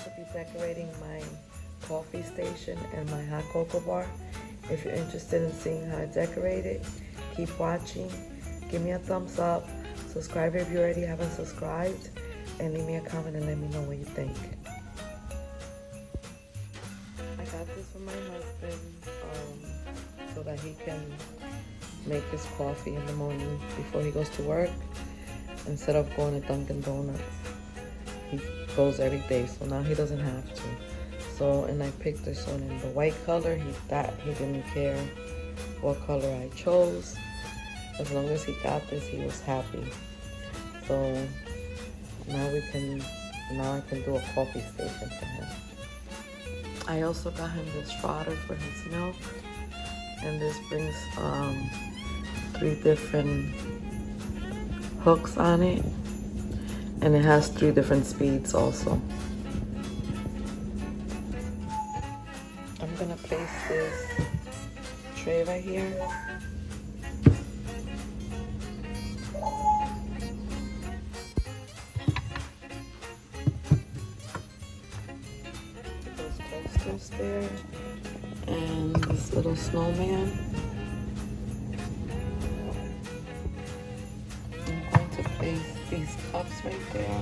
to be decorating my coffee station and my hot cocoa bar. If you're interested in seeing how I decorate it, keep watching. Give me a thumbs up. Subscribe if you already haven't subscribed. And leave me a comment and let me know what you think. I got this for my husband so that he can make his coffee in the morning before he goes to work instead of going to Dunkin' Donuts. He goes every day, so now he doesn't have to. So, and I picked this one in the white color. He didn't care what color I chose. As long as he got this, he was happy. So now I can do a coffee station for him. I also got him this frother for his milk, and this brings 3 different hooks on it, and it has 3 different speeds also. I'm gonna place this tray right here. Those coasters there, and this little snowman. I'm going to place these cups right there.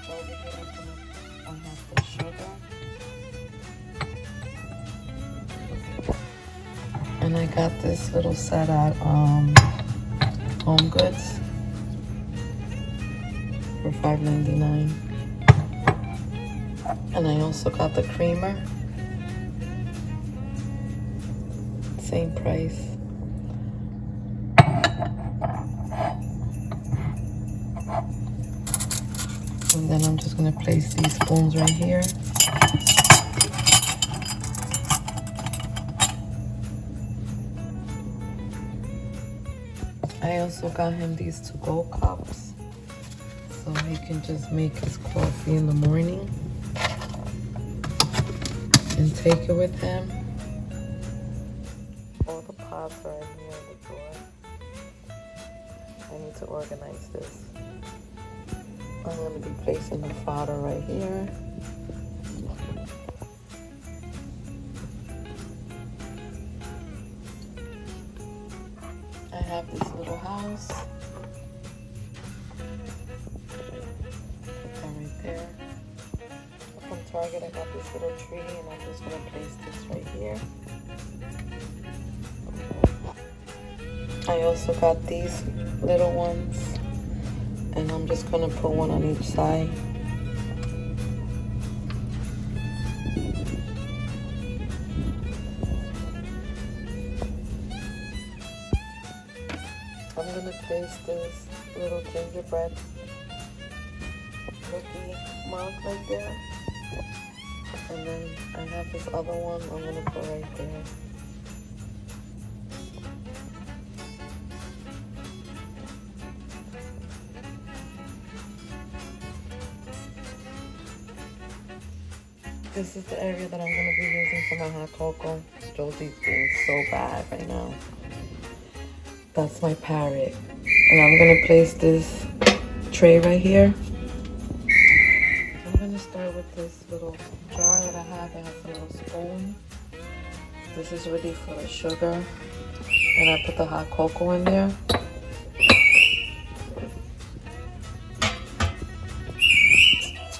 Over here, I have the sugar. And I got this little set at Home Goods for $5.99. And I also got the creamer. Same price. And then I'm just gonna place these spoons right here. I also got him these to-go cups, so he can just make his coffee in the morning and take it with him. All the pots are in here in the drawer. I need to organize this. I'm going to be placing the fodder right here. I have this little house. Put that right there. From Target, I got this little tree, and I'm just going to place this right here. I also got these little ones, and I'm just going to put one on each side. I'm going to place this little gingerbread cookie mug right there. And then I have this other one I'm going to put right there. This is the area that I'm going to be using for my hot cocoa. Josie's being so bad right now. That's my parrot. And I'm going to place this tray right here. I'm going to start with this little jar that I have. It has a little spoon. This is ready for the sugar. And I put the hot cocoa in there.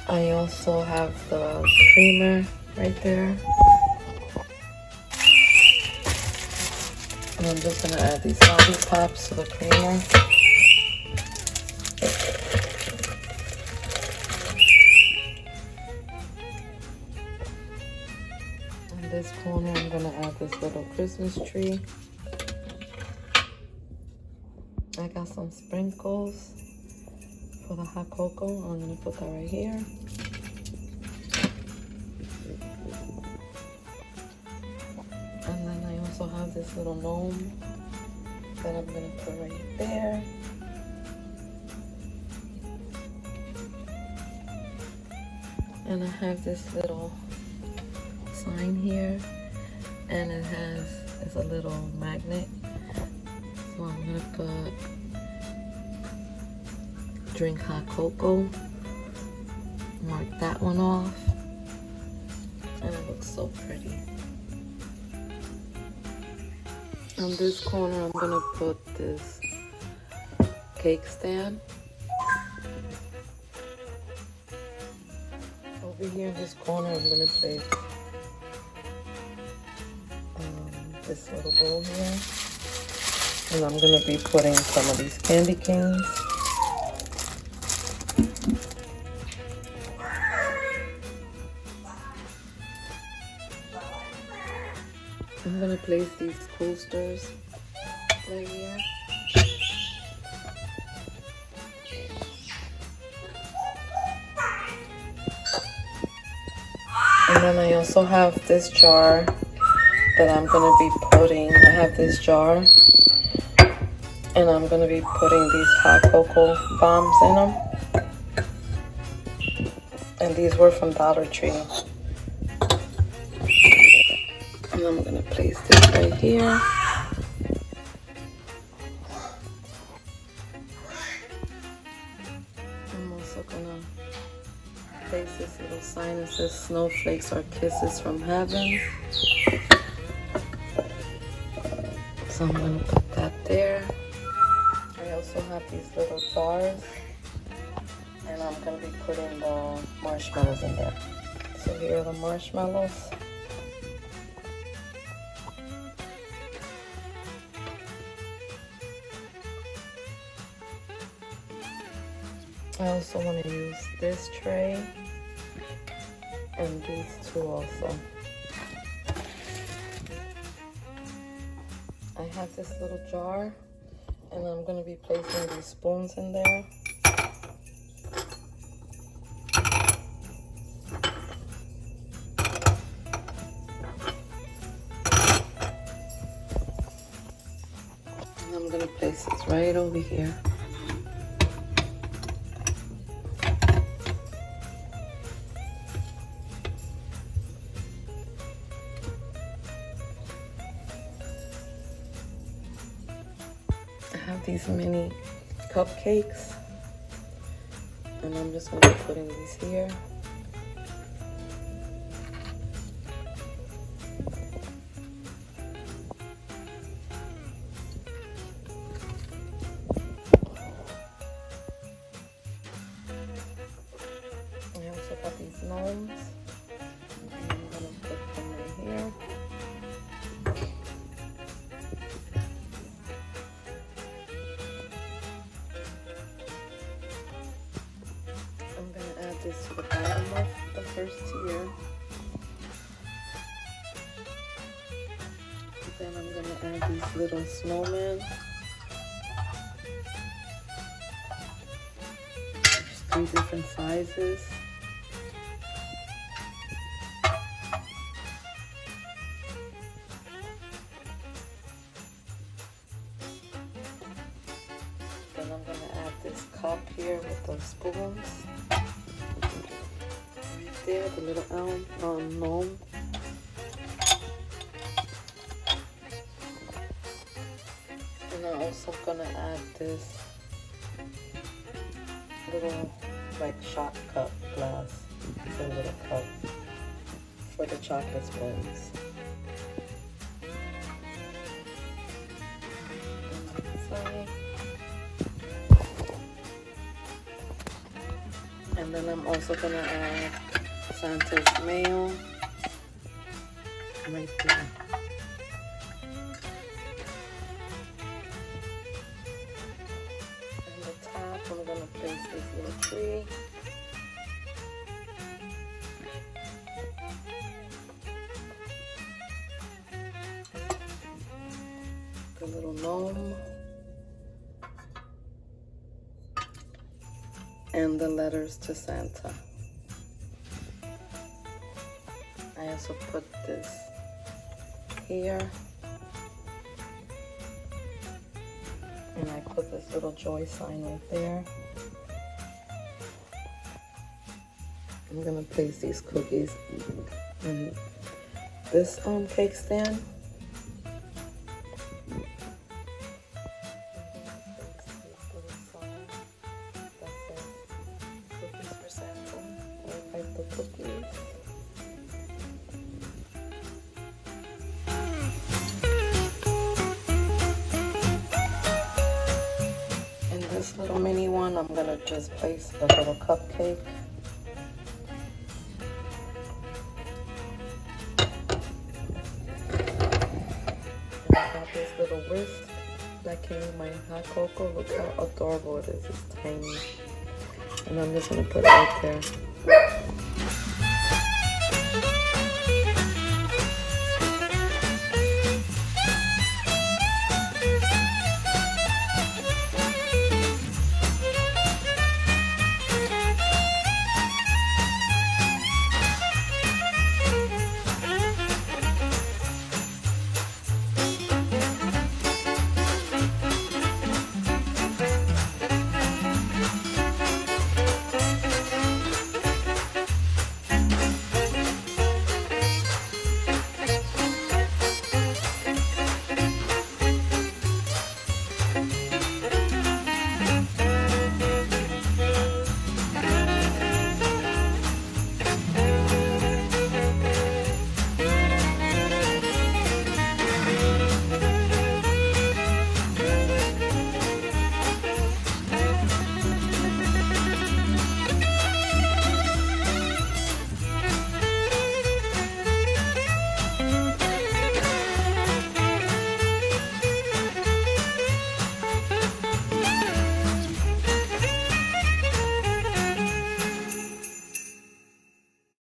I also have the creamer right there. And I'm just going to add these lollipops to the creamer. In this corner, I'm going to add this little Christmas tree. I got some sprinkles for the hot cocoa. I'm going to put that right here. And then I also have this little gnome that I'm going to put right there. And I have this little sign here, and it's a little magnet. So I'm I'm gonna put drink hot cocoa. Mark that one off. And it looks so pretty. On this corner, I'm gonna put this cake stand. Over here in this corner, I'm gonna place this little bowl here. And I'm gonna be putting some of these candy canes. I'm gonna place these coasters right here. And then I also have this jar that I'm gonna be putting. I have this jar and I'm gonna be putting these hot cocoa bombs in them. And these were from Dollar Tree. And I'm gonna place this right here. I'm also gonna place this little sign that says snowflakes are kisses from heaven. So I'm gonna put that there. I also have these little jars and I'm gonna be putting the marshmallows in there. So here are the marshmallows. I also want to use this tray and these two also. I have this little jar and I'm going to be placing these spoons in there. And I'm going to place this right over here. I have these mini cupcakes and I'm just going to be putting these here. I also got these gnomes and I'm going to put them right here. This to the bottom of the first tier. Then I'm going to add these little snowmen. There's 3 different sizes. Then I'm going to add this cup here with those spoons. There, the little gnome. And I'm also gonna add this little like shot cup glass, a little cup for the chocolate spoons. And then I'm also gonna add Santa's mail right there. And the top, I'm gonna place this little tree. The little gnome. And the letters to Santa. I also put this here. And I put this little joy sign right there. I'm gonna place these cookies in this cake stand. cookies. In this little mini one, I'm gonna just place a little cupcake. I got this little whisk that came with my hot cocoa. Look how adorable it is. It's tiny. And I'm just gonna put it right there.